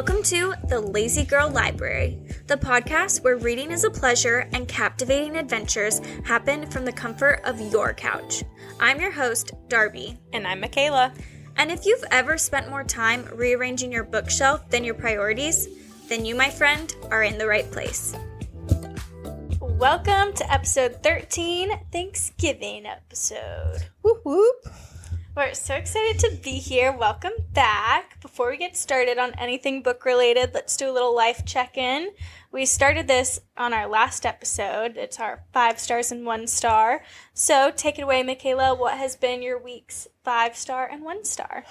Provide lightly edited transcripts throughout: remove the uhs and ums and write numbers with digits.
Welcome to The Lazy Girl Library, the podcast where reading is a pleasure and captivating adventures happen from the comfort of your couch. I'm your host, Darby. And I'm Michaela. And if you've ever spent more time rearranging your bookshelf than your priorities, then you, my friend, are in the right place. Welcome to episode 13, Thanksgiving episode. Whoop whoop. We're so excited to be here. Welcome back. Before we get started on anything book related, let's do a little life check-in. We started this on our last episode. It's our 5 stars and 1 star. So take it away, Michaela. What has been your week's 5 star and 1 star?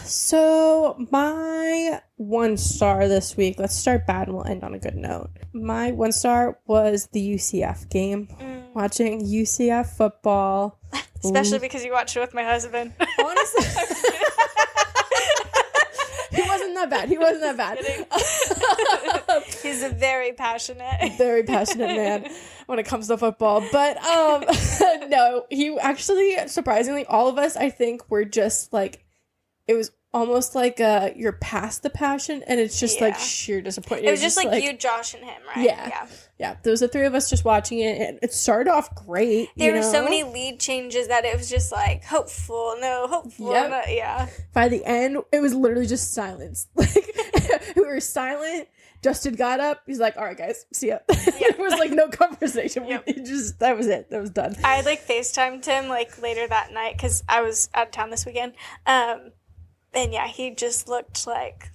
So my 1 star this week, let's start bad and we'll end on a good note. My 1 star was the UCF game. Watching UCF football. Especially because you watched it with my husband. Honestly. He wasn't that bad. He's a very passionate man when it comes to football. But no, he actually, surprisingly, all of us, I think, were just like, it was almost like you're past the passion and it's just like sheer disappointment. It was just like you, Josh, and him, right? Yeah. There was the 3 of us just watching it and it started off great. There were so many lead changes that it was just like hopeful. Yeah. By the end, it was literally just silence. Like we were silent. Justin got up. He's like, all right, guys, see ya. It was like no conversation. Yep. That was it. That was done. I FaceTimed him like later that night because I was out of town this weekend. And yeah, he just looked like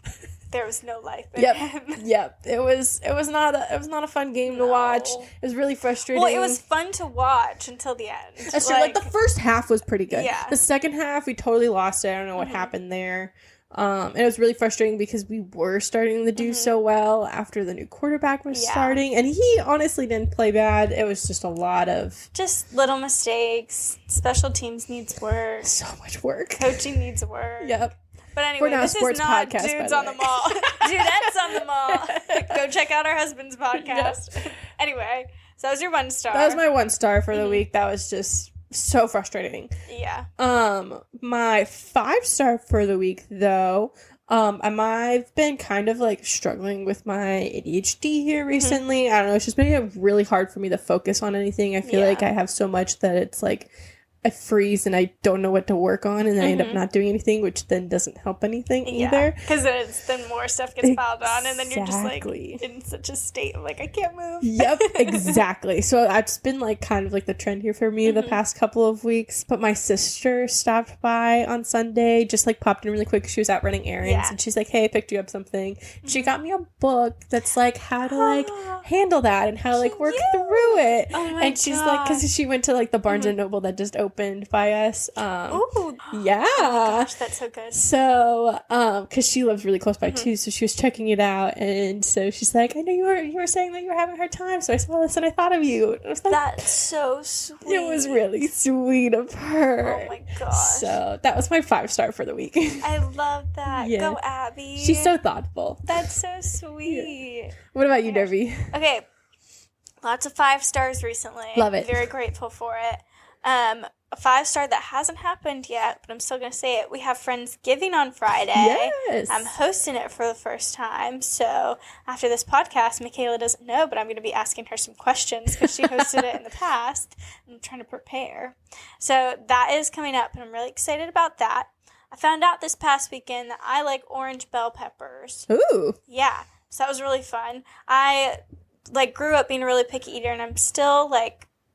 there was no life in him. Yep. It was not a fun game to watch. It was really frustrating. Well, it was fun to watch until the end. That's true. Like the first half was pretty good. Yeah. The second half, we totally lost it. I don't know what happened there. And it was really frustrating because we were starting to do so well after the new quarterback was starting. And he honestly didn't play bad. It was just a lot of... just little mistakes. Special teams needs work. So much work. Coaching needs work. Yep. But anyway, this is not podcast, Dudes on the Mall. Dudettes on the Mall. Go check out our husband's podcast. Yep. Anyway, so that was your 1 star. That was my 1 star for the week. That was just so frustrating. Yeah. My 5 star for the week, though, I've been kind of like struggling with my ADHD here recently. I don't know. It's just making it really hard for me to focus on anything. I feel like I have so much that it's like I freeze and I don't know what to work on, and then I end up not doing anything, which then doesn't help anything either. Because then more stuff gets piled on, and then you're just like in such a state of like, I can't move. Yep, exactly. So it's been like kind of like the trend here for me the past couple of weeks. But my sister stopped by on Sunday, just like popped in really quick. She was out running errands, and she's like, hey, I picked you up something. She got me a book that's like how to like handle that and how to like work through it. Oh my and she's like, because she went to like the Barnes and Noble that just opened by us. Ooh. Yeah. Oh my gosh, that's so good. So, because she lives really close by too, so she was checking it out, and so she's like, I know you were saying that you were having a hard time, so I saw this and I thought of you. And I was like, that's so sweet. It was really sweet of her. Oh my gosh. So that was my 5 star for the week. I love that. Yeah. Go Abby. She's so thoughtful. That's so sweet. Yeah. What about you, Debbie? Okay. Lots of 5 stars recently. Love it. Very grateful for it. A 5 star that hasn't happened yet, but I'm still going to say it. We have Friendsgiving on Friday. Yes. I'm hosting it for the first time. So after this podcast, Michaela doesn't know, but I'm going to be asking her some questions because she hosted it in the past. I'm trying to prepare. So that is coming up, and I'm really excited about that. I found out this past weekend that I like orange bell peppers. Ooh. Yeah. So that was really fun. I grew up being a really picky eater, and I'm still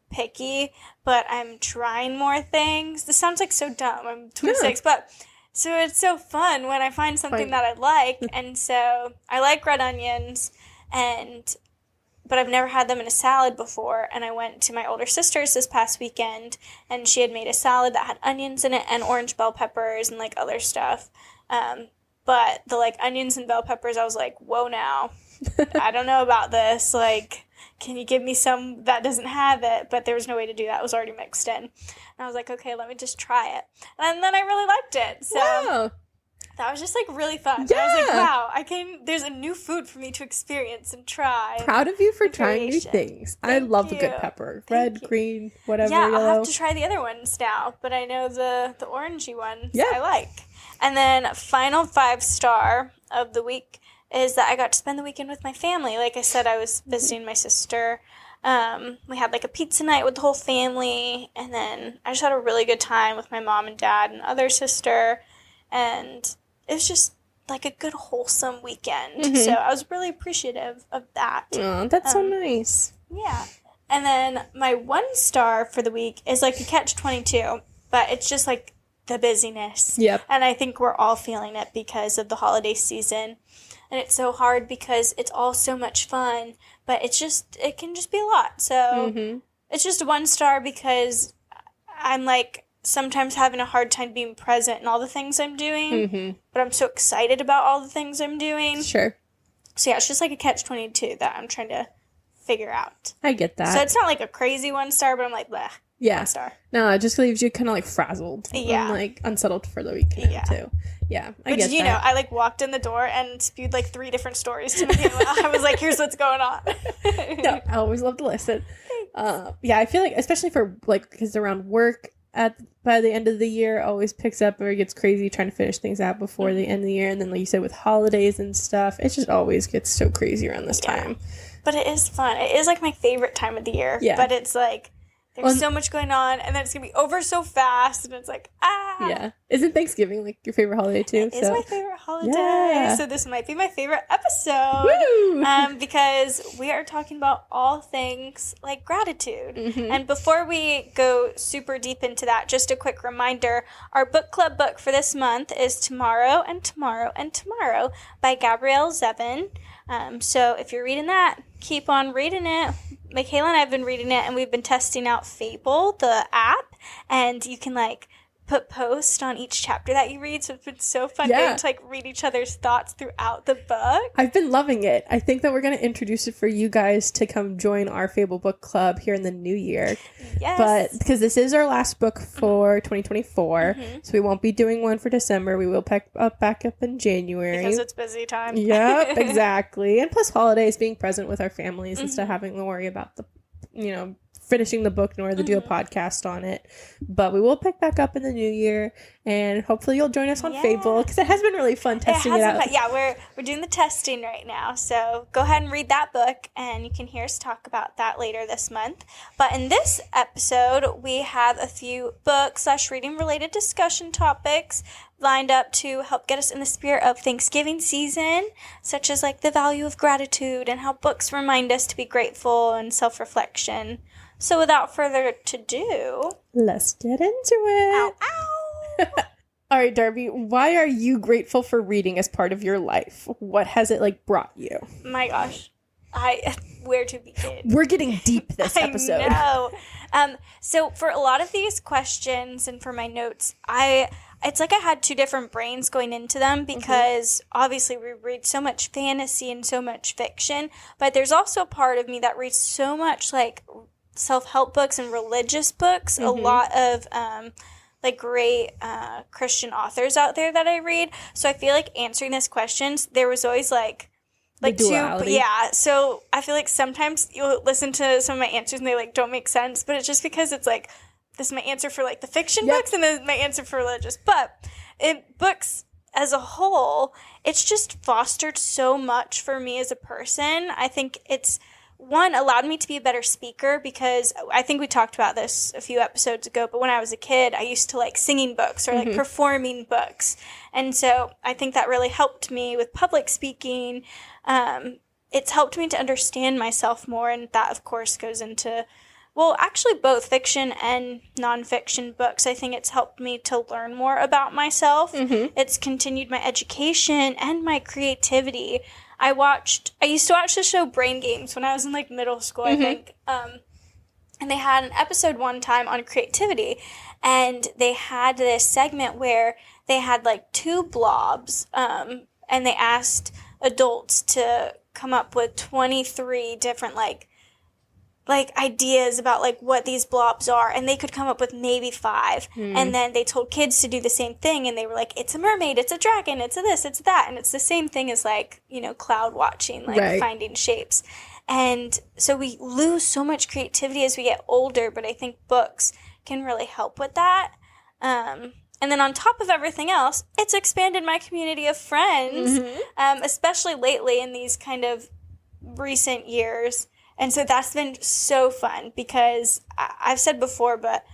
picky, but I'm trying more things. This sounds like so dumb. I'm 26, but so it's so fun when I find something that I like. And so I like red onions, but I've never had them in a salad before. And I went to my older sister's this past weekend, and she had made a salad that had onions in it and orange bell peppers and other stuff. But the onions and bell peppers, I was like, whoa, now I don't know about this. Can you give me some that doesn't have it? But there was no way to do that. It was already mixed in. And I was like, okay, let me just try it. And then I really liked it. So that was just really fun. Yeah. I was like, wow, there's a new food for me to experience and try. Proud of you for trying new things. I love a good pepper. Red, green, whatever. Yeah, yellow. I'll have to try the other ones now. But I know the orangey ones I like. And then final 5 star of the week is that I got to spend the weekend with my family. Like I said, I was visiting my sister. We had like a pizza night with the whole family, and then I just had a really good time with my mom and dad and other sister, and it was just like a good wholesome weekend. So I was really appreciative of that. Oh, that's so nice. Yeah. And then my 1 star for the week is like a catch-22, but it's just like the busyness. Yep. And I think we're all feeling it because of the holiday season. And it's so hard because it's all so much fun, but it can just be a lot. So it's just a 1 star because I'm like sometimes having a hard time being present in all the things I'm doing, but I'm so excited about all the things I'm doing. Sure. So yeah, it's just like a catch-22 that I'm trying to figure out. I get that. So it's not like a crazy 1 star, but I'm like, bleh. Yeah. 1 star. No, it just leaves you kind of like frazzled. Yeah. And like unsettled for the weekend too. Yeah. I get that. Know, I like walked in the door and spewed like 3 different stories to me. I was like, here's what's going on. No, I always love to listen. Yeah, I feel like, especially for like, because around work by the end of the year always picks up or gets crazy trying to finish things out before the end of the year. And then like you said, with holidays and stuff, it just always gets so crazy around this time. But it is fun. It is like my favorite time of the year. Yeah. But it's like, there's so much going on, and then it's going to be over so fast, and it's like, Yeah. Isn't Thanksgiving like your favorite holiday too? It is my favorite holiday. Yeah. So this might be my favorite episode. Woo! Because we are talking about all things like gratitude. And before we go super deep into that, just a quick reminder, our book club book for this month is Tomorrow and Tomorrow and Tomorrow by Gabrielle Zevin. So if you're reading that, keep on reading it. Michaela and I have been reading it, and we've been testing out Fable, the app, and you can like put posts on each chapter that you read, so it's been so fun getting to like read each other's thoughts throughout the book. I've been loving it. I think that we're going to introduce it for you guys to come join our Fable book club here in the new year. Yes. But because this is our last book for 2024, so we won't be doing one for December. We will back up in January. Because it's busy time. Yep, exactly. And plus holidays, being present with our families instead of having to worry about the, finishing the book nor to do a podcast on it. But we will pick back up in the new year, and hopefully you'll join us on Fable, because it has been really fun testing it out. We're doing the testing right now, so go ahead and read that book, and you can hear us talk about that later this month. But in this episode, we have a few book/reading related discussion topics lined up to help get us in the spirit of Thanksgiving season, such as like the value of gratitude and how books remind us to be grateful and self-reflection. So without further ado, let's get into it. Ow. All right, Darby, why are you grateful for reading as part of your life? What has it like brought you? My gosh, where to begin? We're getting deep this episode. I know. So for a lot of these questions and for my notes, it's like I had 2 different brains going into them, because obviously we read so much fantasy and so much fiction, but there's also a part of me that reads so much like self-help books and religious books, a lot of like great Christian authors out there that I read. So I feel like answering these questions, there was always like duality. So I feel like sometimes you'll listen to some of my answers and they like don't make sense, but it's just because it's like, this is my answer for like the fiction books, and then my answer for religious. But in books as a whole, it's just fostered so much for me as a person. I think it's allowed me to be a better speaker, because I think we talked about this a few episodes ago, but when I was a kid, I used to like singing books or like performing books. And so I think that really helped me with public speaking. It's helped me to understand myself more. And that, of course, goes into, actually both fiction and nonfiction books. I think it's helped me to learn more about myself. It's continued my education and my creativity. I used to watch the show Brain Games when I was in like middle school, I think. And they had an episode one time on creativity, and they had this segment where they had like 2 blobs, and they asked adults to come up with 23 different like ideas about like what these blobs are, and they could come up with maybe 5. And then they told kids to do the same thing, and they were like, it's a mermaid, it's a dragon, it's a this, it's that. And it's the same thing as like, cloud watching, like finding shapes. And so we lose so much creativity as we get older, but I think books can really help with that. And then on top of everything else, it's expanded my community of friends, especially lately in these kind of recent years. And so that's been so fun because I've said before, but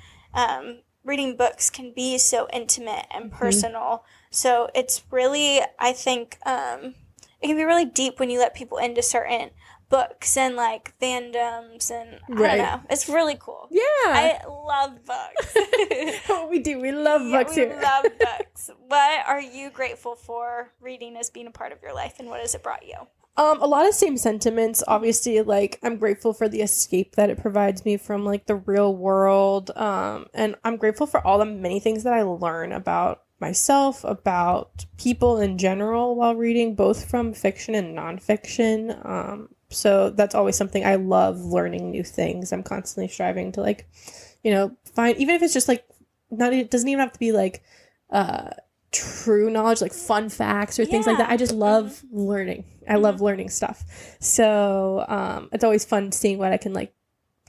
reading books can be so intimate and personal. So it's really, I think, it can be really deep when you let people into certain books and like fandoms and I don't know. It's really cool. Yeah. I love books. We do. We love books here. We love books. What are you grateful for reading as being a part of your life, and what has it brought you? A lot of same sentiments. Obviously, like, I'm grateful for the escape that it provides me from, like, the real world. And I'm grateful for all the many things that I learn about myself, about people in general while reading, both from fiction and nonfiction. So that's always something I love, learning new things. I'm constantly striving to, like, find, even if it's just, like, it doesn't even have to be, like, true knowledge, like fun facts or things like that. I just love learning. I love learning stuff. So it's always fun seeing what I can like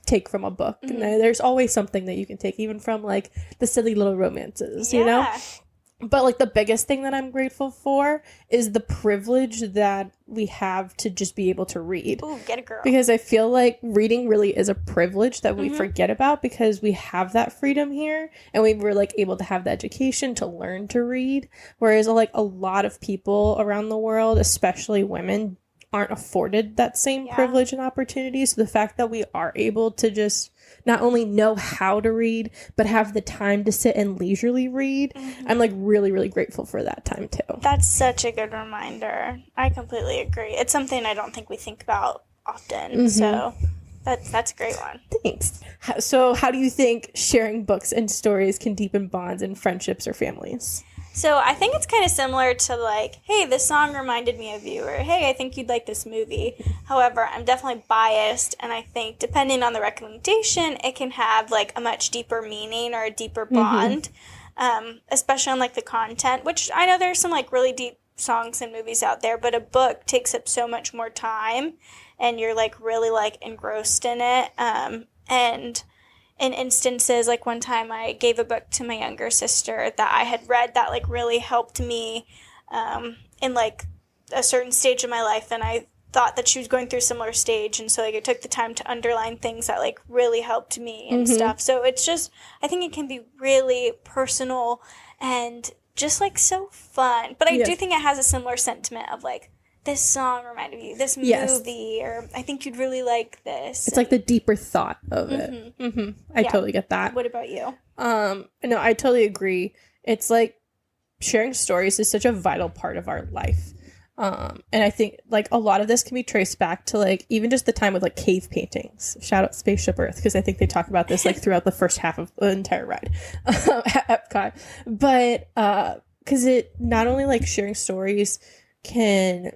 take from a book. And there's always something that you can take, even from like the silly little romances, you know? But like the biggest thing that I'm grateful for is the privilege that we have to just be able to read. Ooh, get a girl. Because I feel like reading really is a privilege that we forget about, because we have that freedom here and we were like able to have the education to learn to read. Whereas like a lot of people around the world, especially women, aren't afforded that same privilege and opportunity. So the fact that we are able to just not only know how to read, but have the time to sit and leisurely read, I'm like really, really grateful for that time too. That's such a good reminder. I completely agree. It's something I don't think we think about often. So that's a great one. Thanks. So how do you think sharing books and stories can deepen bonds in friendships or families? So I think it's kind of similar to like, hey, this song reminded me of you, or hey, I think you'd like this movie. However, I'm definitely biased, and I think depending on the recommendation, it can have like a much deeper meaning or a deeper bond, especially on like the content, which I know there's some like really deep songs and movies out there, but a book takes up so much more time, and you're like really like engrossed in it. And in instances, like one time I gave a book to my younger sister that I had read that like really helped me in like a certain stage of my life, and I thought that she was going through a similar stage, and so like I took the time to underline things that like really helped me and stuff. So it's just, I think it can be really personal and just like so fun, but I do think it has a similar sentiment of like, this song reminded me of this movie, or I think you'd really like this. It's like the deeper thought of it. I totally get that. What about you? No, I totally agree. It's like sharing stories is such a vital part of our life. And I think like a lot of this can be traced back to like even just the time with like cave paintings. Shout out Spaceship Earth, because I think they talk about this like throughout the first half of the entire ride at Epcot. But because it not only like sharing stories can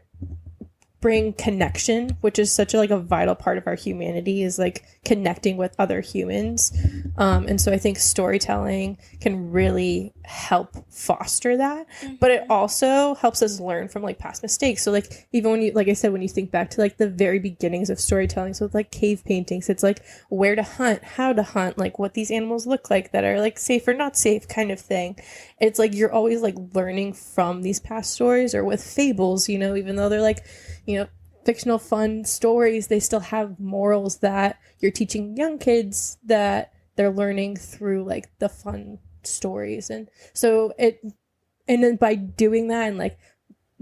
bring connection, which is such a, like a vital part of our humanity, is like connecting with other humans. And so I think storytelling can really help foster that, but it also helps us learn from like past mistakes. So like even when you, like I said, when you think back to like the very beginnings of storytelling, so with like cave paintings, it's like where to hunt, how to hunt, like what these animals look like that are like safe or not safe kind of thing. It's like you're always like learning from these past stories. Or with fables, you know, even though they're like, you know, fictional fun stories, they still have morals that you're teaching young kids that they're learning through like the fun stories. And so and then by doing that, and like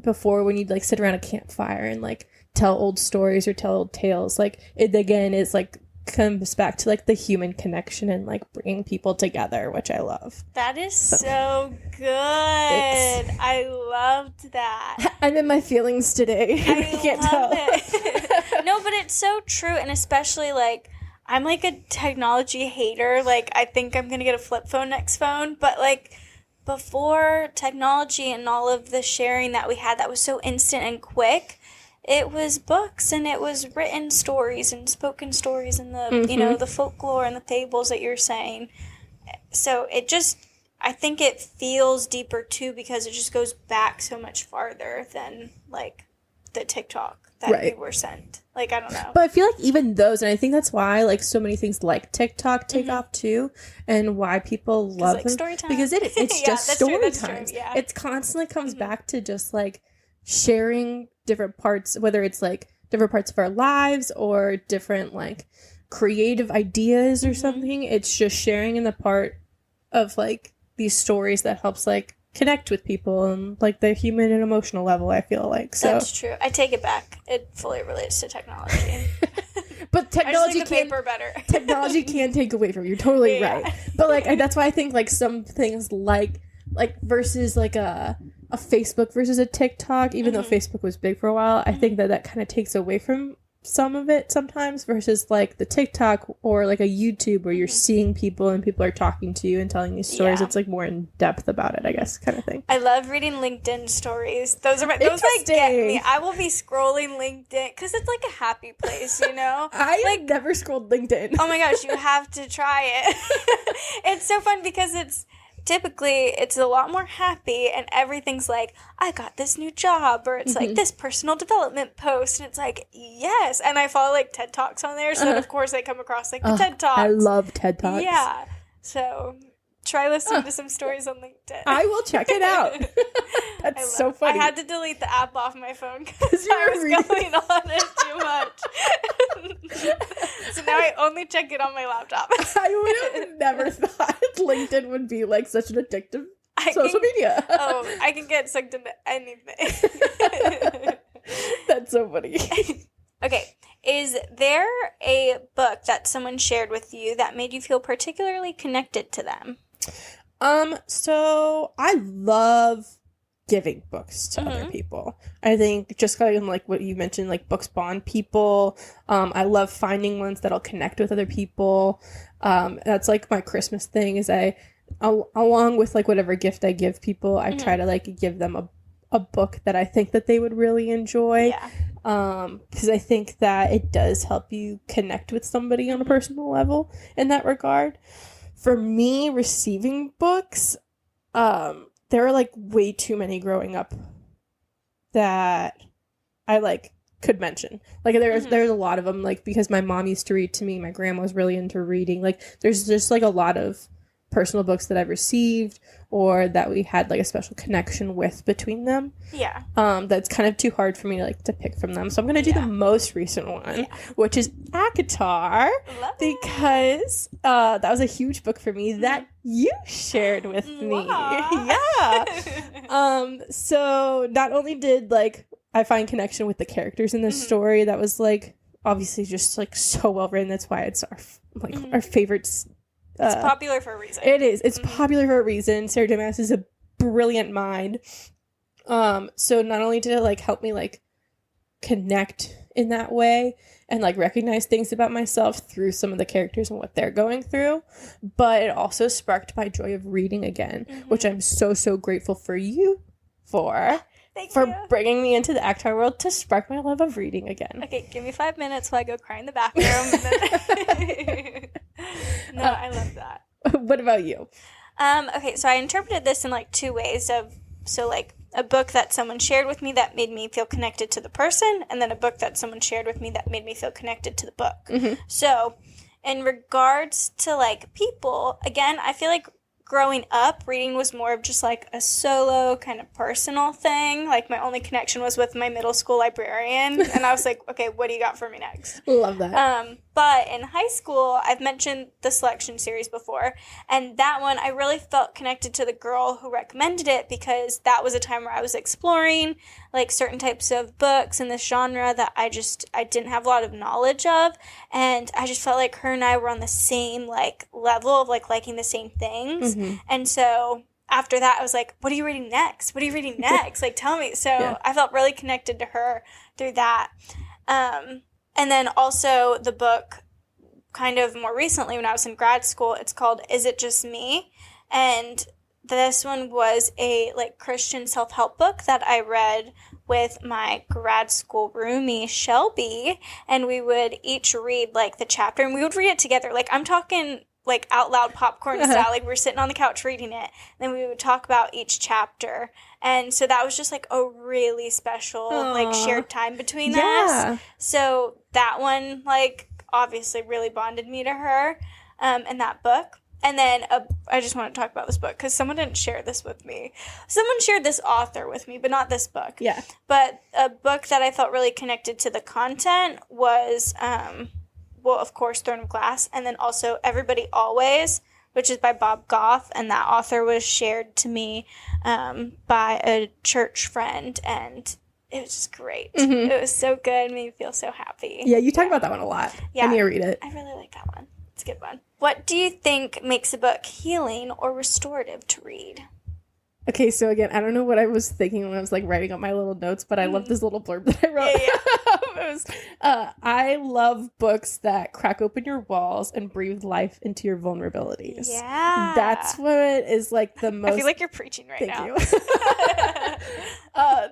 before when you'd like sit around a campfire and like tell old stories or tell old tales, like it again is like comes back to like the human connection and like bringing people together, which I love. That is so good. Thanks. I loved that. I'm in my feelings today. I can't love tell. it. No, but it's so true, and especially like I'm like a technology hater. Like I think I'm gonna get a flip phone next phone, but like before technology and all of the sharing that we had that was so instant and quick, it was books and it was written stories and spoken stories and the you know, the folklore and the fables that you're saying. So it just, I think it feels deeper too, because it just goes back so much farther than like the TikTok that you were sent. Like, I don't know. But I feel like even those, and I think that's why, like, so many things like TikTok take off, too, and why people love them. Story time. Because it's just story times. Yeah. It constantly comes back to just, like, sharing different parts, whether it's, like, different parts of our lives or different, like, creative ideas or something. It's just sharing in the part of, like, these stories that helps, like, connect with people and like the human and emotional level, I feel like. So that's true. I take it back. It fully relates to technology. But technology technology can take away from you. You're totally right. But like that's why I think like some things like versus like a Facebook versus a TikTok, even though Facebook was big for a while, I think that kind of takes away from some of it sometimes, versus like the TikTok or like a YouTube where you're seeing people and people are talking to you and telling you stories. It's like more in depth about it, I guess, kind of thing. I love reading LinkedIn stories. Those like get me. I will be scrolling LinkedIn because it's like a happy place, you know. I never scrolled LinkedIn. Oh my gosh, you have to try it. It's so fun because typically it's a lot more happy and everything's like, I got this new job, or it's like this personal development post, and it's like, yes. And I follow like TED Talks on there, so of course I come across like the TED Talks. I love TED Talks. Yeah. So try listening to some stories on LinkedIn. I will check it out. That's so funny. I had to delete the app off my phone because I was going on it too much. So now I only check it on my laptop. I would have never thought LinkedIn would be like such an addictive social media. I can get sucked into anything. That's so funny. Okay, is there a book that someone shared with you that made you feel particularly connected to them? So I love giving books to other people. I think just kind of like what you mentioned, like books bond people. I love finding ones that'll connect with other people. That's like my Christmas thing is along with like whatever gift I give people, I try to like give them a book that I think that they would really enjoy. Yeah. Because I think that it does help you connect with somebody on a personal level in that regard. For me, receiving books, there are like way too many growing up that I like could mention. Like there's a lot of them, like because my mom used to read to me, my grandma was really into reading. Like there's just like a lot of personal books that I've received or that we had like a special connection with between them. Yeah. That's kind of too hard for me to pick from them. So I'm going to do the most recent one, which is ACOTAR, because that was a huge book for me that you shared with me. Yeah. So not only did like I find connection with the characters in this story, that was like obviously just like so well written. That's why it's our favorites. It's popular for a reason. It is. It's popular for a reason. Sarah J. Maas is a brilliant mind. So not only did it like help me like connect in that way and like recognize things about myself through some of the characters and what they're going through, but it also sparked my joy of reading again, which I'm so grateful for you for. Thank you. Bringing me into the ACOTAR world to spark my love of reading again. Okay, give me 5 minutes while I go cry in the bathroom. No, I love that. What about you? Okay, so I interpreted this in like two ways like a book that someone shared with me that made me feel connected to the person, and then a book that someone shared with me that made me feel connected to the book. So in regards to like people, again, I feel like growing up, reading was more of just like a solo kind of personal thing. Like my only connection was with my middle school librarian, and I was like, okay, what do you got for me next? Love that. But in high school, I've mentioned the selection series before, and that one I really felt connected to the girl who recommended it because that was a time where I was exploring like certain types of books in this genre that I didn't have a lot of knowledge of, and I just felt like her and I were on the same like level of like liking the same things. And so after that I was like, what are you reading next? Like, tell me. So I felt really connected to her through that. And then also the book kind of more recently when I was in grad school, it's called Is It Just Me? And this one was a like Christian self-help book that I read with my grad school roomie, Shelby, and we would each read like the chapter and we would read it together. Like I'm talking like out loud popcorn style. Like, we were sitting on the couch reading it. Then we would talk about each chapter. And so that was just like a really special like shared time between us. So that one, like, obviously really bonded me to her and that book. And then I just want to talk about this book because someone didn't share this with me. Someone shared this author with me, but not this book. Yeah. But a book that I felt really connected to the content was, well, of course, Throne of Glass. And then also Everybody Always, which is by Bob Goff. And that author was shared to me by a church friend. And it was just great. Mm-hmm. It was so good. It made me feel so happy. Yeah, you talk about that one a lot. Yeah. I need to read it. I really like that one. It's a good one. What do you think makes a book healing or restorative to read? Okay, so again, I don't know what I was thinking when I was like writing up my little notes, but I love this little blurb that I wrote. It was, I love books that crack open your walls and breathe life into your vulnerabilities. Yeah. That's what is like the most... I feel like you're preaching right now. Thank you.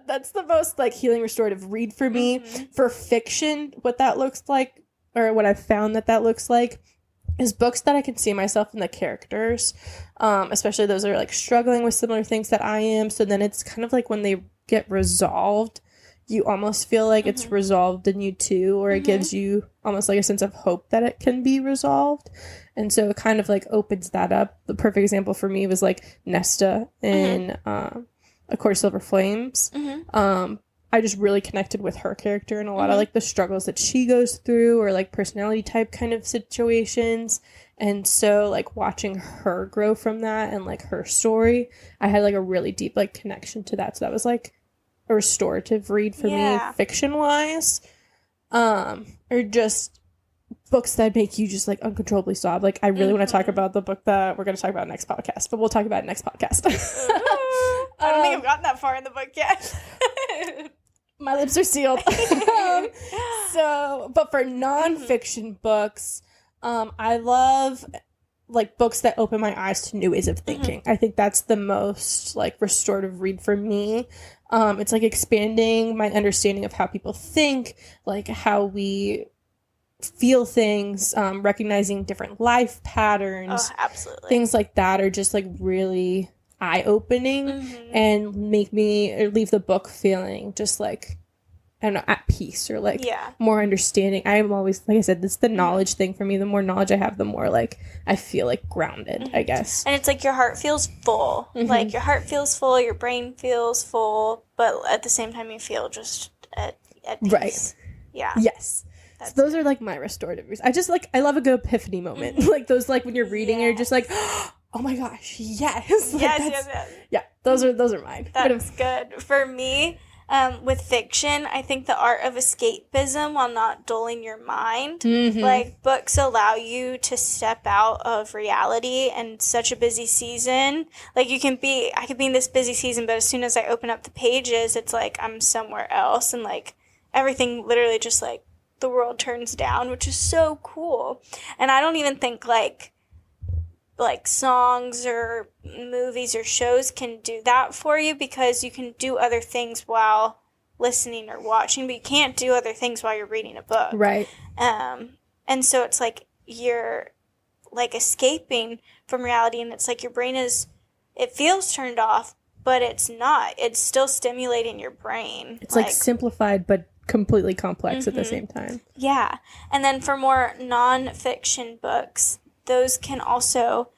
That's the most like healing restorative read for me. Mm-hmm. For fiction, what that looks like, or what I've found that looks like, is books that I can see myself in the characters, especially those that are like struggling with similar things that I am. So then it's kind of like when they get resolved, you almost feel like it's resolved in you too, or it gives you almost like a sense of hope that it can be resolved. And so it kind of like opens that up. The perfect example for me was like Nesta in A Court of Silver Flames. I just really connected with her character and a lot of like the struggles that she goes through, or like personality type kind of situations. And so like watching her grow from that and like her story, I had like a really deep like connection to that. So that was like a restorative read for me, fiction wise. Or just books that make you just like uncontrollably sob. Like I really want to talk about the book that we're going to talk about next podcast, but we'll talk about it next podcast. I don't think I've gotten that far in the book yet. My lips are sealed. But for nonfiction books, I love like books that open my eyes to new ways of thinking. I think that's the most like restorative read for me. It's like expanding my understanding of how people think, like how we feel things, recognizing different life patterns. Oh, absolutely. Things like that are just like really eye-opening and make me or leave the book feeling just like, I don't know, at peace or like more understanding. I am always, like I said, this is the knowledge thing for me. The more knowledge I have, the more like I feel like grounded, I guess. And it's like your heart feels full. Like your heart feels full, your brain feels full, but at the same time you feel just at peace. Right. Yeah. Yes. So those are like my restorative reads. I love a good epiphany moment. Like those like when you're reading you're just like, oh my gosh, yes. Like yes. Yeah, those are mine. That's good. For me, with fiction, I think the art of escapism while not dulling your mind. Like books allow you to step out of reality and such a busy season. Like I could be in this busy season, but as soon as I open up the pages, it's like I'm somewhere else and like everything literally just like the world turns down, which is so cool. And I don't even think like songs or movies or shows can do that for you, because you can do other things while listening or watching, but you can't do other things while you're reading a book. Right. And so it's like you're like escaping from reality, and it's like your brain it feels turned off, but it's not. It's still stimulating your brain. It's like simplified, but completely complex at the same time. Yeah. And then for more non-fiction books, those can also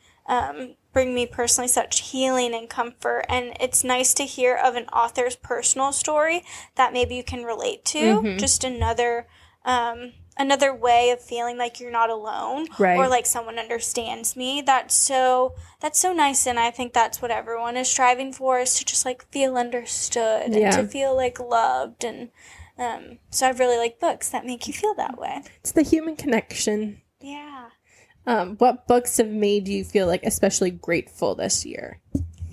bring me personally such healing and comfort. And it's nice to hear of an author's personal story that maybe you can relate to. Just another way of feeling like you're not alone, or like someone understands me. That's so nice, and I think that's what everyone is striving for, is to just like feel understood and to feel like loved. And so I really like books that make you feel that way. It's the human connection. Yeah. What books have made you feel like especially grateful this year?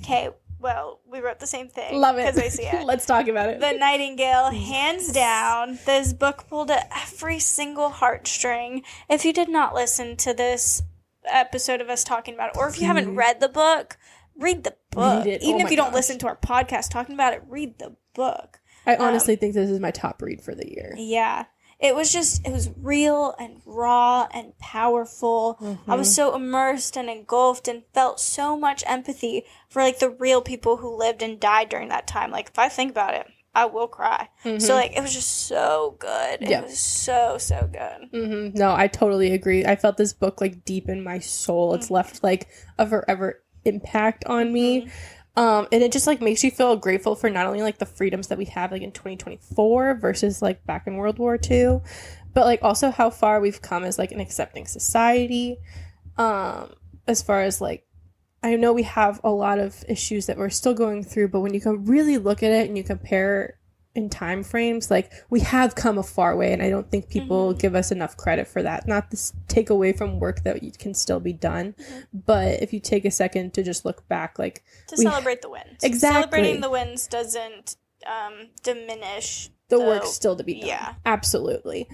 Okay, well, we wrote the same thing. Love it. Because I see it. Let's talk about it. The Nightingale, hands down. This book pulled at every single heartstring. If you did not listen to this episode of us talking about it, or if you haven't read the book, read the book. Read it. Even if you don't listen to our podcast talking about it, read the book. I honestly think this is my top read for the year. Yeah. it was real and raw and powerful. I was so immersed and engulfed and felt so much empathy for, like, the real people who lived and died during that time. Like, if I think about it, I will cry. So, like, it was just so good. It was so, so good. No, I totally agree. I felt this book, like, deep in my soul. It's left, like, a forever impact on me. And it just, like, makes you feel grateful for not only, like, the freedoms that we have, like, in 2024 versus, like, back in World War II, but, like, also how far we've come as, like, an accepting society. As far as, like, I know we have a lot of issues that we're still going through, but when you can really look at it and you compare in time frames, like, we have come a far way, and I don't think people give us enough credit for that. Not to take away from work that can still be done, but if you take a second to just look back, like, to celebrate the wins. Exactly. Celebrating the wins doesn't diminish the work still to be done. Yeah, absolutely.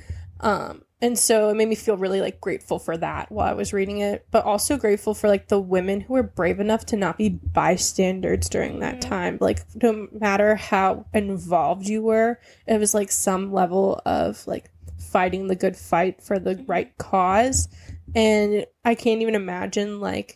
And so it made me feel really, like, grateful for that while I was reading it, but also grateful for, like, the women who were brave enough to not be bystanders during that time. Like, no matter how involved you were, it was, like, some level of, like, fighting the good fight for the right cause. And I can't even imagine, like,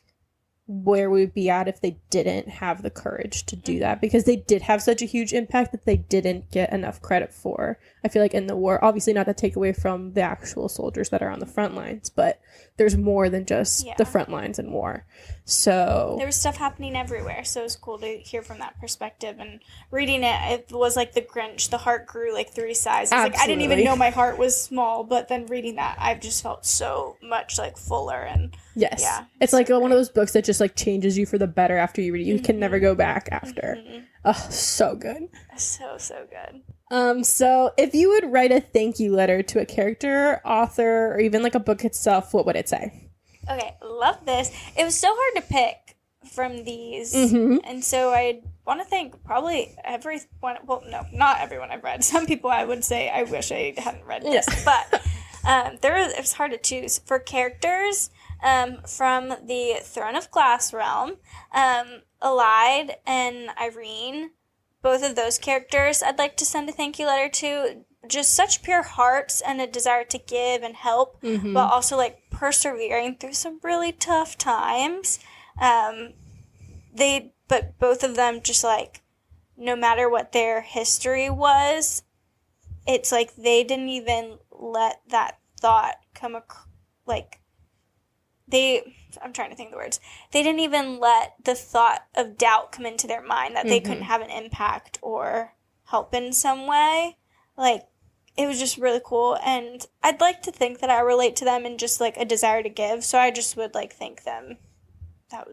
where we'd be at if they didn't have the courage to do that, because they did have such a huge impact that they didn't get enough credit for. I feel like in the war, obviously not to take away from the actual soldiers that are on the front lines, but there's more than just the front lines in war. So there was stuff happening everywhere, so it was cool to hear from that perspective. And reading it, it was like the Grinch. The heart grew like 3 sizes. Like, I didn't even know my heart was small, but then reading that, I've just felt so much, like, fuller. And it's like one of those books that just, like, changes you for the better after you read it. You can never go back after. Oh, so good. So good. So if you would write a thank you letter to a character, author, or even, like, a book itself, what would it say? Okay, love this. It was so hard to pick from these, and so I want to thank probably everyone. Well, no, not everyone I've read. Some people I would say I wish I hadn't read this, but it was hard to choose. For characters, from the Throne of Glass realm, Elide and Irene, both of those characters I'd like to send a thank you letter to. Just such pure hearts and a desire to give and help, but also, like, persevering through some really tough times. But both of them just, like, no matter what their history was, it's like they didn't even let that thought come, I'm trying to think of the words. They didn't even let the thought of doubt come into their mind that they couldn't have an impact or help in some way. Like, it was just really cool, and I'd like to think that I relate to them in just, like, a desire to give, so I just would, like, thank them.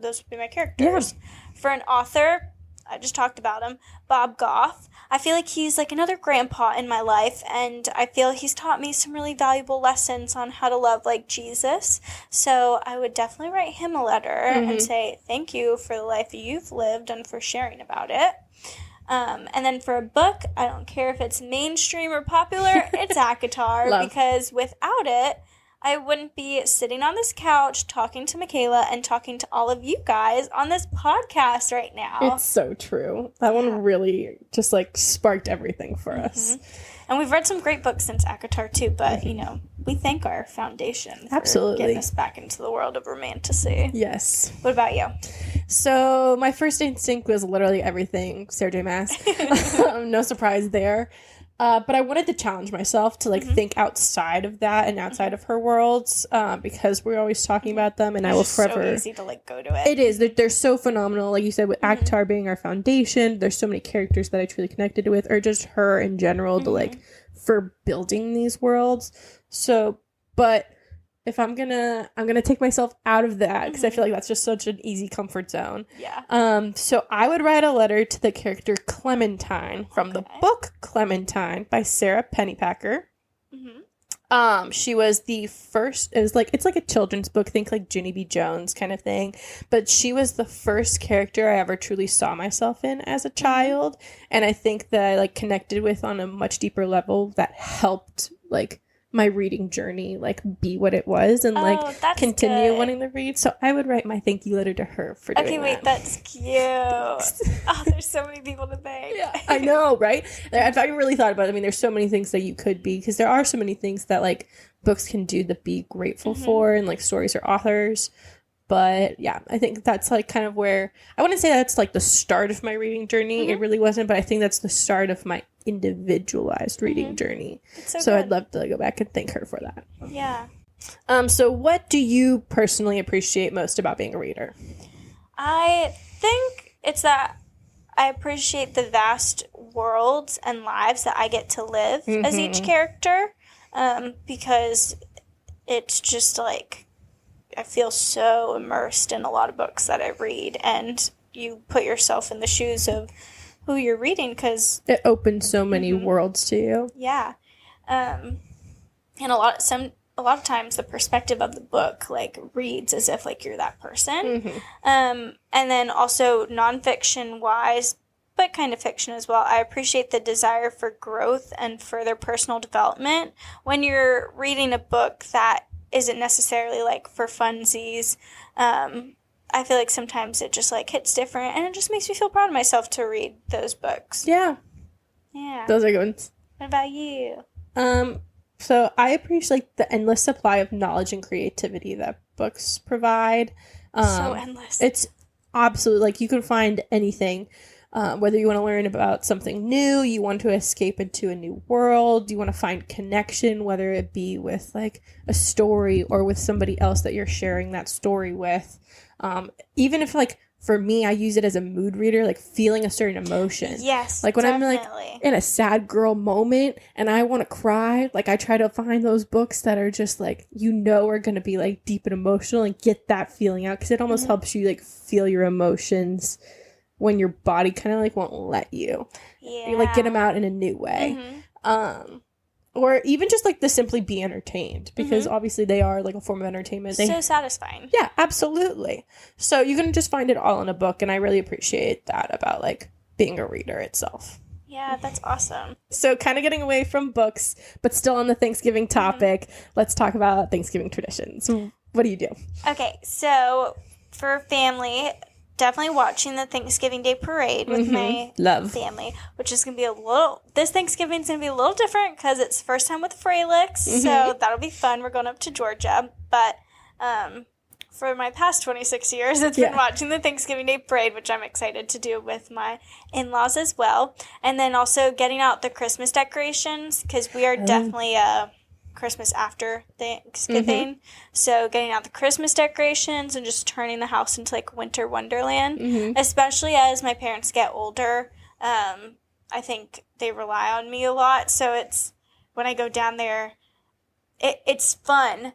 Those would be my characters. For an author, I just talked about him, Bob Goff. I feel like he's, like, another grandpa in my life, and I feel he's taught me some really valuable lessons on how to love like Jesus, so I would definitely write him a letter and say thank you for the life you've lived and for sharing about it. And then for a book, I don't care if it's mainstream or popular, it's ACOTAR, because without it, I wouldn't be sitting on this couch talking to Michaela and talking to all of you guys on this podcast right now. It's so true. That one really just, like, sparked everything for us. And we've read some great books since ACOTAR too, but, you know, we thank our foundation for getting us back into the world of romantasy. Yes. What about you? So my first instinct was literally everything Sarah J. Maas. No surprise there. But I wanted to challenge myself to, like, think outside of that and outside of her worlds, because we're always talking about them, and I will forever. So easy to, like, go to it. It is. They're so phenomenal. Like you said, with ACOTAR being our foundation, there's so many characters that I truly connected with, or just her in general, to, like, for building these worlds. So, but if I'm gonna take myself out of that, because I feel like that's just such an easy comfort zone. Yeah. So I would write a letter to the character Clementine from the book Clementine by Sarah Pennypacker. She was the first. It's like a children's book. Think like Ginny B. Jones kind of thing. But she was the first character I ever truly saw myself in as a child, and I think that I, like, connected with on a much deeper level that helped, like, my reading journey like be what it was and that's continue good. wanting to read. So I would write my thank you letter to her for doing that. Okay, wait, that's cute. Oh, there's so many people to thank. Yeah, I know, right? If I really thought about it, I mean, there's so many things that you could be, because there are so many things that like books can do to be grateful for, and like stories or authors. But yeah, I think that's like kind of where, I wouldn't say that's like the start of my reading journey. It really wasn't, but I think that's the start of my individualized reading journey. So I'd love to go back and thank her for that. Yeah. So what do you personally appreciate most about being a reader? I think it's that I appreciate the vast worlds and lives that I get to live as each character, because it's just like, I feel so immersed in a lot of books that I read, and you put yourself in the shoes of who you're reading, because it opens so many worlds to you. Yeah. And a lot of times the perspective of the book like reads as if like you're that person. And then also nonfiction wise, but kind of fiction as well, I appreciate the desire for growth and further personal development when you're reading a book that isn't necessarily like for funsies. I feel like sometimes it just like hits different, and it just makes me feel proud of myself to read those books. Yeah. Those are good ones. What about you? So I appreciate like the endless supply of knowledge and creativity that books provide. So endless. It's absolutely like you can find anything. Whether you want to learn about something new, you want to escape into a new world, you want to find connection, whether it be with like a story or with somebody else that you're sharing that story with. Even if like for me, I use it as a mood reader, like feeling a certain emotion. Yes, like when definitely. I'm like in a sad girl moment and I want to cry, like I try to find those books that are just like, are going to be like deep and emotional and get that feeling out, because it almost helps you like feel your emotions when your body kind of like won't let you. You like get them out in a new way. Or even just like to simply be entertained, because obviously they are like a form of entertainment. So satisfying. Yeah, absolutely. So you can just find it all in a book, and I really appreciate that about like being a reader itself. Yeah, that's awesome. So kind of getting away from books, but still on the Thanksgiving topic, let's talk about Thanksgiving traditions. What do you do? Okay, so for family, definitely watching the Thanksgiving Day parade with my family, which is going to be this Thanksgiving's going to be a little different because it's the first time with Fralix, so that'll be fun. We're going up to Georgia, but for my past 26 years, it's been watching the Thanksgiving Day parade, which I'm excited to do with my in-laws as well, and then also getting out the Christmas decorations, because we are definitely Christmas after Thanksgiving. So getting out the Christmas decorations and just turning the house into like winter wonderland, especially as my parents get older. I think they rely on me a lot. So it's when I go down there, it's fun,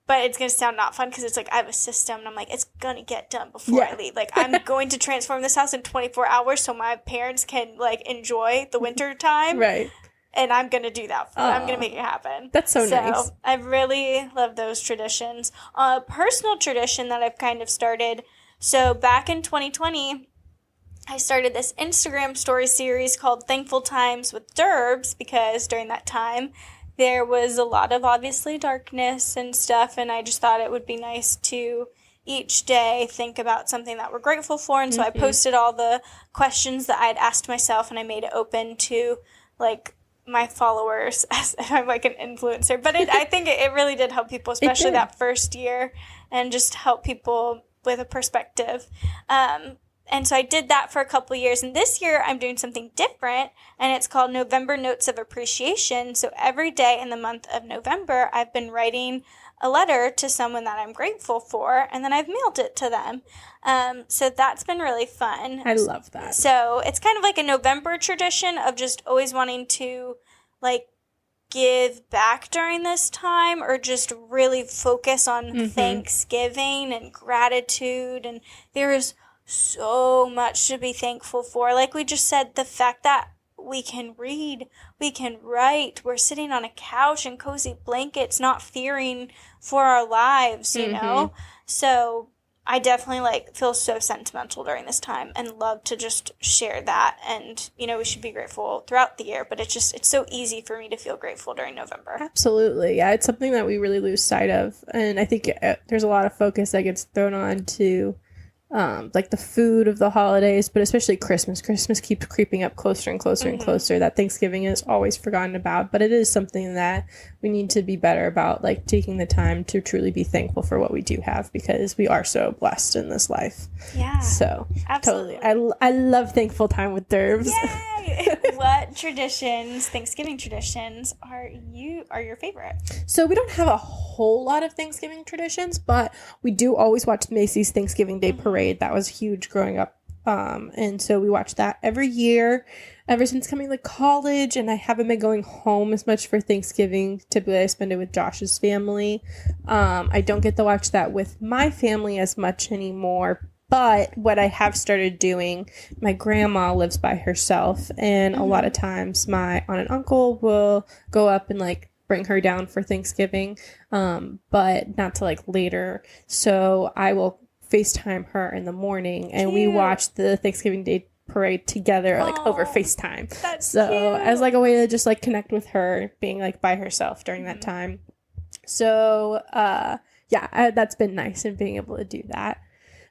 but it's going to sound not fun because it's like I have a system and I'm like, it's going to get done before I leave. Like I'm going to transform this house in 24 hours so my parents can like enjoy the winter time. Right. And I'm going to do that for them. I'm going to make it happen. That's so nice. I really love those traditions. A personal tradition that I've kind of started. So back in 2020, I started this Instagram story series called Thankful Times with Derbs, because during that time, there was a lot of obviously darkness and stuff. And I just thought it would be nice to each day think about something that we're grateful for. And so I posted all the questions that I had asked myself, and I made it open to like my followers as if I'm like an influencer. But I think it really did help people, especially that first year, and just help people with a perspective. And so I did that for a couple years. And this year I'm doing something different, and it's called November Notes of Appreciation. So every day in the month of November, I've been writing a letter to someone that I'm grateful for, and then I've mailed it to them. So that's been really fun. I love that. So it's kind of like a November tradition of just always wanting to like give back during this time, or just really focus on Thanksgiving and gratitude. And there is so much to be thankful for. Like we just said, the fact that we can read, we can write, we're sitting on a couch in cozy blankets, not fearing for our lives, you know? So I definitely like feel so sentimental during this time and love to just share that. And, you know, we should be grateful throughout the year, but it's so easy for me to feel grateful during November. Absolutely. Yeah, it's something that we really lose sight of. And I think there's a lot of focus that gets thrown on to like the food of the holidays, but especially Christmas. Christmas keeps creeping up closer and closer and closer. That Thanksgiving is always forgotten about, but it is something that we need to be better about, like taking the time to truly be thankful for what we do have, because we are so blessed in this life. Yeah. So absolutely. Totally. I love thankful time with Derbs. Yay! What Thanksgiving traditions are your favorite? So we don't have a whole lot of Thanksgiving traditions, but we do always watch Macy's Thanksgiving Day Parade. That was huge growing up. And so we watch that every year ever since coming to college, and I haven't been going home as much for Thanksgiving. Typically I spend it with Josh's family. I don't get to watch that with my family as much anymore. But what I have started doing, my grandma lives by herself, and a lot of times my aunt and uncle will go up and like bring her down for Thanksgiving, but not till like later. So I will FaceTime her in the morning, and we watch the Thanksgiving Day parade together, like over FaceTime. That's so cute. As like a way to just like connect with her, being like by herself during that time. So that's been nice, and being able to do that.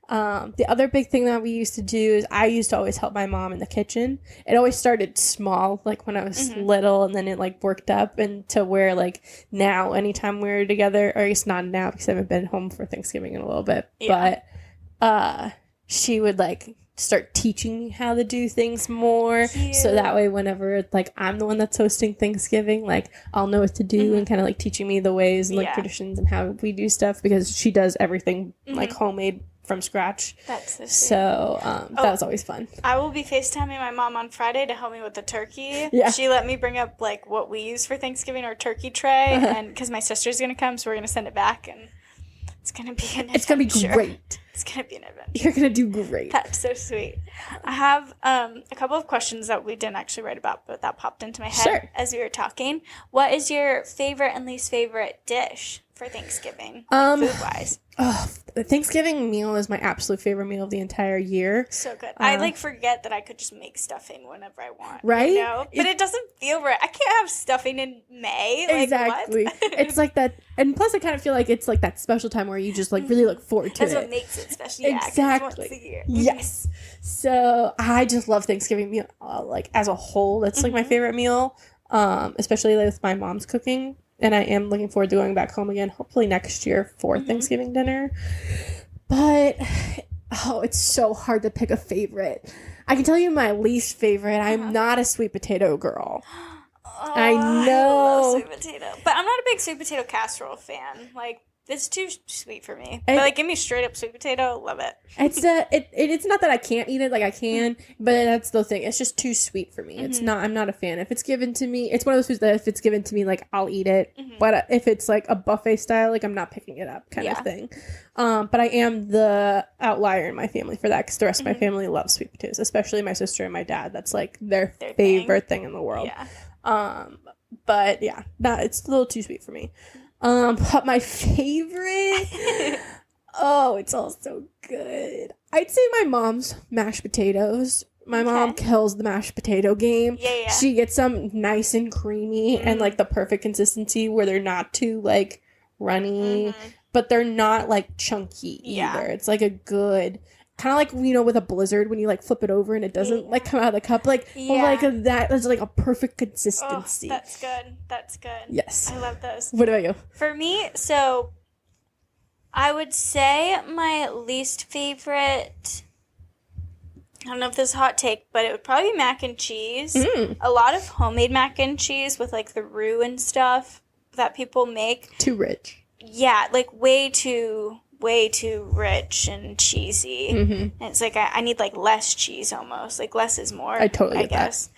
The other big thing that we used to do is I used to always help my mom in the kitchen. It always started small, like when I was little, and then it like worked up into where like now anytime we're together, or I guess not now because I haven't been home for Thanksgiving in a little bit, but she would like start teaching me how to do things more. Cute. So that way whenever like I'm the one that's hosting Thanksgiving, like I'll know what to do, and kind of like teaching me the ways and like traditions and how we do stuff, because she does everything like homemade from scratch. That's so sweet. So that was always fun. I will be FaceTiming my mom on Friday to help me with the turkey. Yeah. She let me bring up like what we use for Thanksgiving, our turkey tray, and because my sister's gonna come, so we're gonna send it back, and it's gonna be an adventure. It's gonna be great. It's gonna be an adventure. You're gonna do great. That's so sweet. I have a couple of questions that we didn't actually write about, but that popped into my head as we were talking. What is your favorite and least favorite dish for Thanksgiving, food-wise? Oh, the Thanksgiving meal is my absolute favorite meal of the entire year. So good. I like forget that I could just make stuffing whenever I want. Right? You know? But it doesn't feel right. I can't have stuffing in May. Like, exactly. What? It's like that. And plus I kind of feel like it's like that special time where you just like really look forward to That's it. what makes it special. Yeah, exactly. once a year. Yes. So I just love Thanksgiving meal like as a whole. That's like my favorite meal, especially like, with my mom's cooking. And I am looking forward to going back home again, hopefully next year for Thanksgiving dinner. But, it's so hard to pick a favorite. I can tell you my least favorite. I'm not a sweet potato girl. I know. I love sweet potato. But I'm not a big sweet potato casserole fan. Like, it's too sweet for me. But, like, give me straight up sweet potato. Love it. It's not that I can't eat it. Like, I can. But that's the thing. It's just too sweet for me. It's not. I'm not a fan. If it's given to me, it's one of those foods that if it's given to me, like, I'll eat it. But if it's, like, a buffet style, like, I'm not picking it up kind of thing. But I am the outlier in my family for that, because the rest of my family loves sweet potatoes, especially my sister and my dad. That's, like, their favorite thing in the world. Yeah. But, yeah. It's a little too sweet for me. But my favorite, it's all so good. I'd say my mom's mashed potatoes. My mom kills the mashed potato game. Yeah. She gets them nice and creamy and like the perfect consistency where they're not too like runny, but they're not like chunky either. It's like a good, kind of like, with a Blizzard when you like flip it over and it doesn't like come out of the cup. Like that is like a perfect consistency. Oh, that's good. Yes. I love those. What about you? For me, so I would say my least favorite, I don't know if this is a hot take, but it would probably be mac and cheese. A lot of homemade mac and cheese with like the roux and stuff that people make. Too rich. Yeah, like way too rich and cheesy. And it's like I need like less cheese almost. Like less is more. I totally get guess.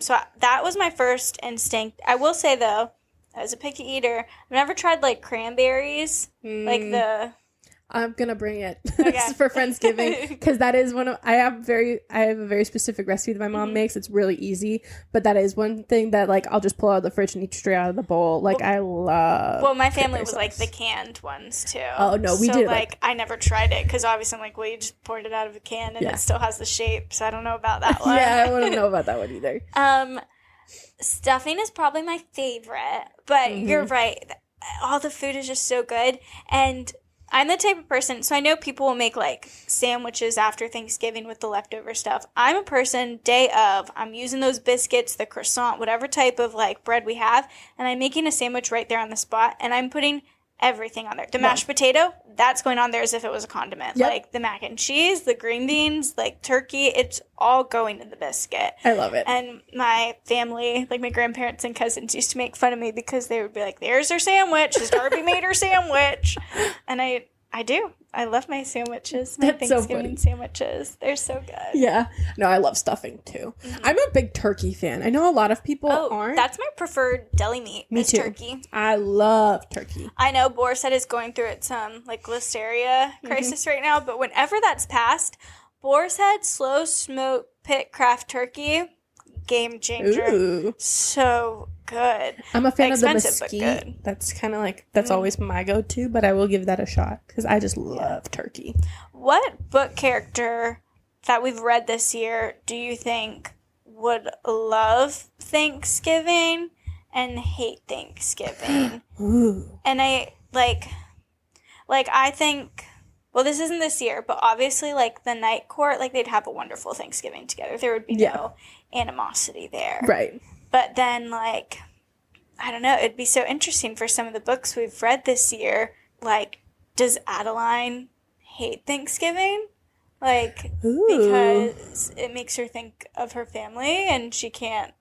So that was my first instinct. I will say though, as a picky eater, I've never tried like cranberries, like the I'm gonna bring it Okay. for Friendsgiving, because that is I have a very specific recipe that my mom makes. It's really easy, but that is one thing that like I'll just pull out of the fridge and eat straight out of the bowl. Like I love. Well, my family was like the canned ones too. Oh no, we did like I never tried it because obviously I'm like, well, you just poured it out of a can and it still has the shape, so I don't know about that one. Yeah, I wouldn't know about that one either. Stuffing is probably my favorite, but you're right. All the food is just so good, and I'm the type of person, so I know people will make, like, sandwiches after Thanksgiving with the leftover stuff. I'm a person, day of, I'm using those biscuits, the croissant, whatever type of, like, bread we have, and I'm making a sandwich right there on the spot, and I'm putting everything on there. The mashed potato, that's going on there as if it was a condiment. Yep. Like, the mac and cheese, the green beans, like, turkey, it's all going in the biscuit. I love it. And my family, like my grandparents and cousins, used to make fun of me because they would be like, there's her sandwich. Has Darby made her sandwich? And I do. I love my sandwiches. My That's so Thanksgiving funny. sandwiches. They're so good. Yeah. No, I love stuffing too. I'm a big turkey fan. I know a lot of people aren't. That's my preferred deli meat. Me too. Turkey. I love turkey. I know Boar's Head is going through its like listeria crisis right now, but whenever that's passed, Boar's Head slow smoke pit craft turkey, game changer. Ooh. So good. I'm a fan of the Expensive, but mesquite. good. That's kind of like, that's always my go-to, but I will give that a shot because I just love turkey. What book character that we've read this year do you think would love Thanksgiving and hate Thanksgiving? Ooh. And I I think, well, this isn't this year, but obviously like the Night Court, like they'd have a wonderful Thanksgiving together. There would be no animosity there. Right. But then like, I don't know, it'd be so interesting for some of the books we've read this year. Like, does Adeline hate Thanksgiving? Like, Ooh. because it makes her think of her family and she can't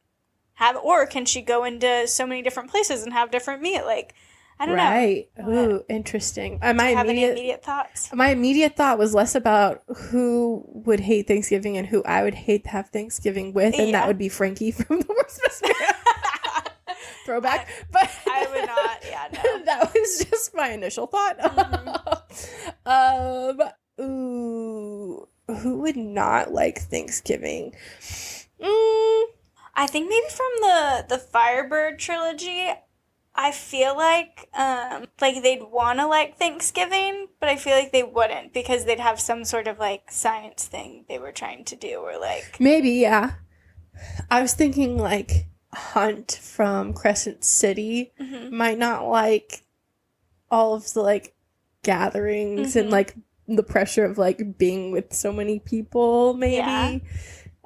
have, or can she go into so many different places and have different meat? Like, I don't know. Right. Ooh, interesting. Do you have any immediate thoughts? My immediate thought was less about who would hate Thanksgiving and who I would hate to have Thanksgiving with, and that would be Frankie from The Worst Mystery. Throwback. But I would not. Yeah, no. That was just my initial thought. Ooh, who would not like Thanksgiving? I think maybe from the Firebird trilogy, I feel like they'd want to like Thanksgiving, but I feel like they wouldn't because they'd have some sort of like science thing they were trying to do, or like maybe, yeah. I was thinking like Hunt from Crescent City might not like all of the like gatherings and like the pressure of like being with so many people, maybe. Yeah,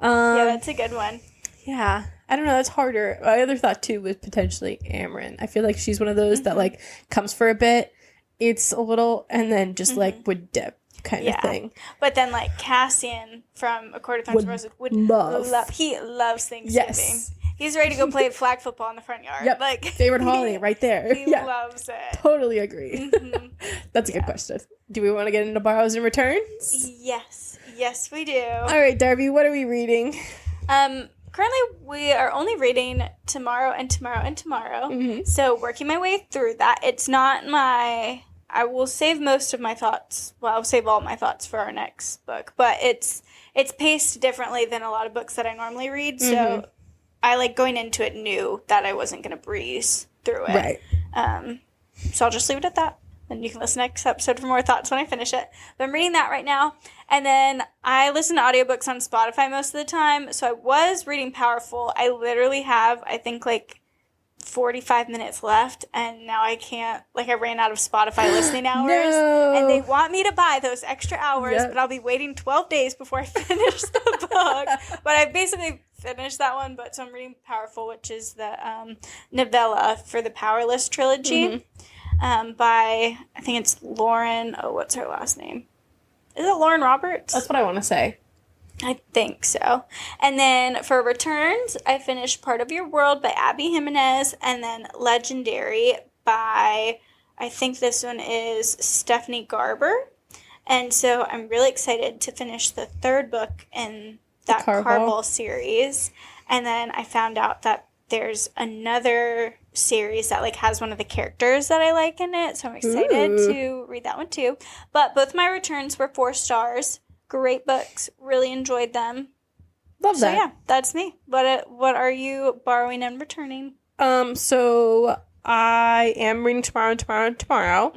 that's a good one. Yeah. I don't know, that's harder. My other thought too was potentially Amryn. I feel like she's one of those that like comes for a bit, eats a little, and then just like would dip kind of thing. But then like Cassian from A Court of Thorns and Roses would love. He loves Thanksgiving. Yes. He's ready to go play flag football in the front yard. Yep. Like favorite holiday right there. He loves it. Totally agree. That's a good question. Do we want to get into borrows and returns? Yes, we do. All right, Darby, what are we reading? Currently, we are only reading Tomorrow and Tomorrow and Tomorrow. So, working my way through that. It's not my... I will save most of my thoughts. Well, I'll save all my thoughts for our next book. But it's paced differently than a lot of books that I normally read. So, I like going into it knew that I wasn't going to breeze through it. Right. So, I'll just leave it at that. And you can listen to next episode for more thoughts when I finish it. But I'm reading that right now. And then I listen to audiobooks on Spotify most of the time. So I was reading Powerful. I literally have, I think, like 45 minutes left. And now I can't, like I ran out of Spotify listening hours. No. And they want me to buy those extra hours. But I'll be waiting 12 days before I finish the book. But I basically finished that one. But so I'm reading Powerful, which is the novella for the Powerless trilogy. By, I think it's Lauren, what's her last name? Is it Lauren Roberts? That's what I want to say. I think so. And then for returns, I finished Part of Your World by Abby Jimenez, and then Legendary by, I think this one is Stephanie Garber. And so I'm really excited to finish the third book in that Carball series. And then I found out that there's another series that like has one of the characters that I like in it, so I'm excited to read that one too. But both my returns were 4 stars. Great books, really enjoyed them. Love that. So yeah, that's me. What are you borrowing and returning? So I am reading tomorrow.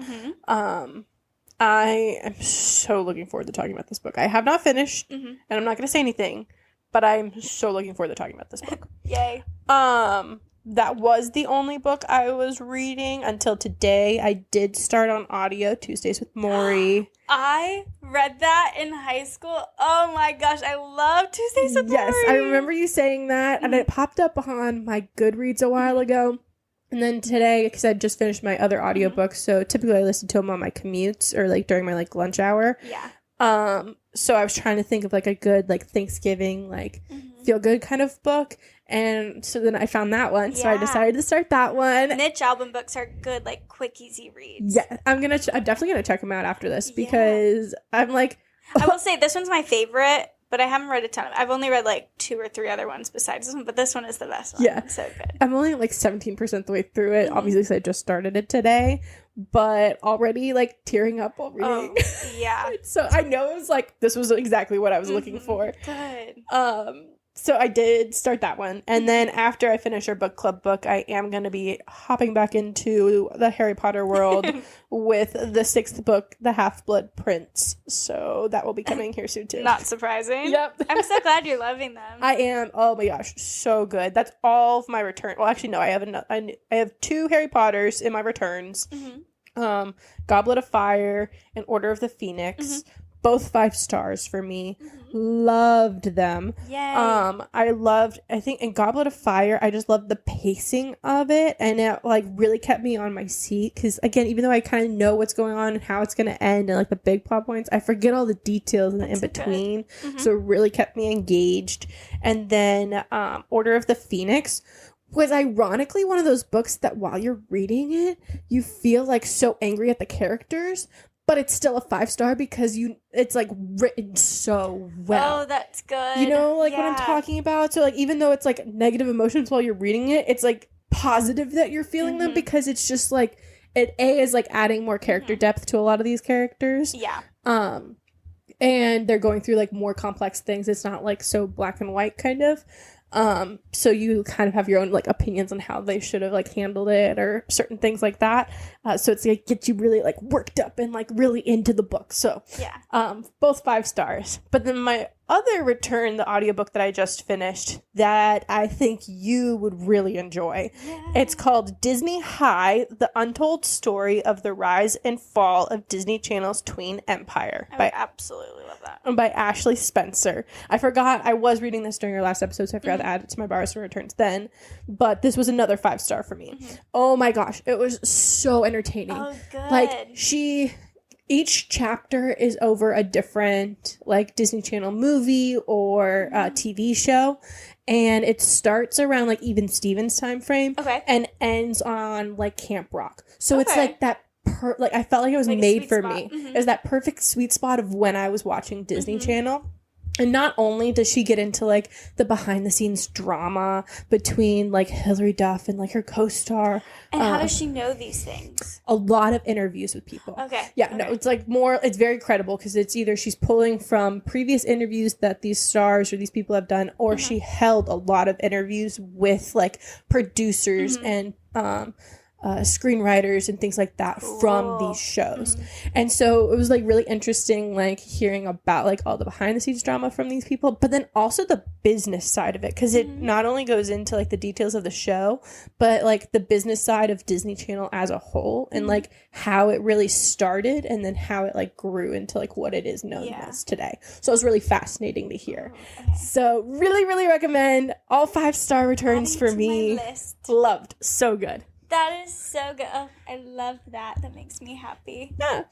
I am so looking forward to talking about this book. I have not finished, and I'm not going to say anything, but I'm so looking forward to talking about this book. Yay. That was the only book I was reading until today. I did start on audio, Tuesdays with Maury. I read that in high school. Oh my gosh, I love Tuesdays with Maury. Yes, I remember you saying that, and it popped up on my Goodreads a while ago. And then today, because I just finished my other audiobooks, so typically I listen to them on my commutes or like during my like lunch hour. Yeah. So I was trying to think of like a good like Thanksgiving like feel good kind of book, and so then I found that one. So I decided to start that one. Niche album books are good, like quick, easy reads. Yeah, I'm definitely gonna check them out after this because I'm like. I will say this one's my favorite. But I haven't read a ton of it. I've only read like 2 or 3 other ones besides this one, but this one is the best one. Yeah. It's so good. I'm only like 17% the way through it, obviously because I just started it today, but already like tearing up while reading. Oh, yeah. So I know it was like, this was exactly what I was looking for. Good. So I did start that one. And then after I finish our book club book, I am going to be hopping back into the Harry Potter world with the 6th book, The Half-Blood Prince. So that will be coming here soon too. Not surprising. Yep. I'm so glad you're loving them. I am. Oh my gosh, so good. That's all of my return. Well, actually, no, I have 2 Harry Potters in my returns. Goblet of Fire and Order of the Phoenix. Both 5 stars for me. Loved them. Yay. I think in Goblet of Fire, I just loved the pacing of it, and it like really kept me on my seat because again, even though I kind of know what's going on and how it's going to end and like the big plot points, I forget all the details and the in between. So it really kept me engaged. And then Order of the Phoenix was ironically one of those books that while you're reading it, you feel like so angry at the characters, but it's still a 5-star because it's like written so well. Oh, that's good. You know, like what I'm talking about? So like even though it's like negative emotions while you're reading it, it's like positive that you're feeling them because it's just like it is like adding more character depth to a lot of these characters. Yeah. And they're going through like more complex things. It's not like so black and white kind of. So you kind of have your own like opinions on how they should have like handled it or certain things like that. So it's like gets you really like worked up and like really into the book. So both 5 stars. But then my other return, the audiobook that I just finished that I think you would really enjoy. It's called Disney High, The Untold Story of the Rise and Fall of Disney Channel's Tween Empire. I absolutely love that. By Ashley Spencer. I forgot, I was reading this during our last episode, so I forgot to add it to my borrows and returns then. But this was another 5-star for me. Oh my gosh, it was so entertaining. Oh, good. Like, each chapter is over a different like Disney Channel movie or TV show, and it starts around like even Steven's time frame and ends on like Camp Rock. So it's like that like I felt like it was like made for me. It was that perfect sweet spot of when I was watching Disney Channel. And not only does she get into like the behind the scenes drama between like Hilary Duff and like her co-star. And how does she know these things? A lot of interviews with people. No, it's like more, it's very credible because it's either she's pulling from previous interviews that these stars or these people have done, or she held a lot of interviews with like producers and screenwriters and things like that from these shows. And so it was like really interesting like hearing about like all the behind the scenes drama from these people, but then also the business side of it, because it not only goes into like the details of the show, but like the business side of Disney Channel as a whole and like how it really started and then how it like grew into like what it is known as today. So it was really fascinating to hear. So really recommend. All 5-star returns for me. Loved. So good. That is so good. Oh, I love that. That makes me happy. Yeah.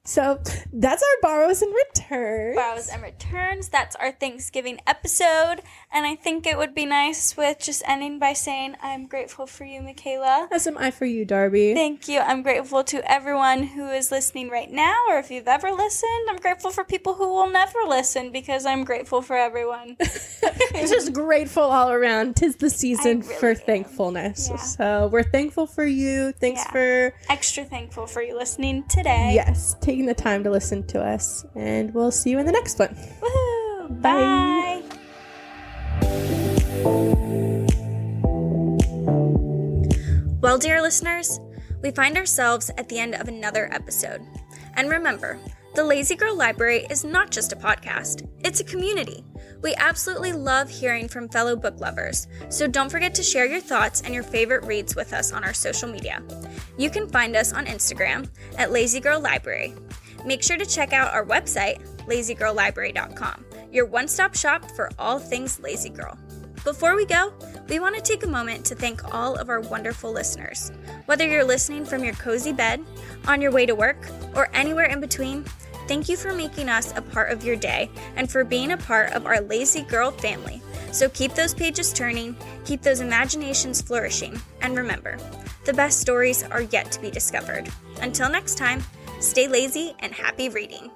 So that's our borrows and returns. Borrows and returns. That's our Thanksgiving episode. And I think it would be nice with just ending by saying, I'm grateful for you, Michaela. As am I for you, Darby. Thank you. I'm grateful to everyone who is listening right now, or if you've ever listened. I'm grateful for people who will never listen because I'm grateful for everyone. It's just grateful all around. 'Tis the season really for am. thankfulness. Yeah. So we're thankful for you. Thanks for... Extra thankful for you listening today. Yes, taking the time to listen to us. And we'll see you in the next one. Woohoo! Bye. Bye. Well, dear listeners, we find ourselves at the end of another episode. And remember, the Lazy Girl Library is not just a podcast, it's a community. We absolutely love hearing from fellow book lovers, so don't forget to share your thoughts and your favorite reads with us on our social media. You can find us on Instagram at Lazy Girl Library. Make sure to check out our website, lazygirllibrary.com, your one-stop shop for all things Lazy Girl. Before we go, we want to take a moment to thank all of our wonderful listeners. Whether you're listening from your cozy bed, on your way to work, or anywhere in between, thank you for making us a part of your day and for being a part of our Lazy Girl family. So keep those pages turning, keep those imaginations flourishing, and remember, the best stories are yet to be discovered. Until next time, stay lazy and happy reading.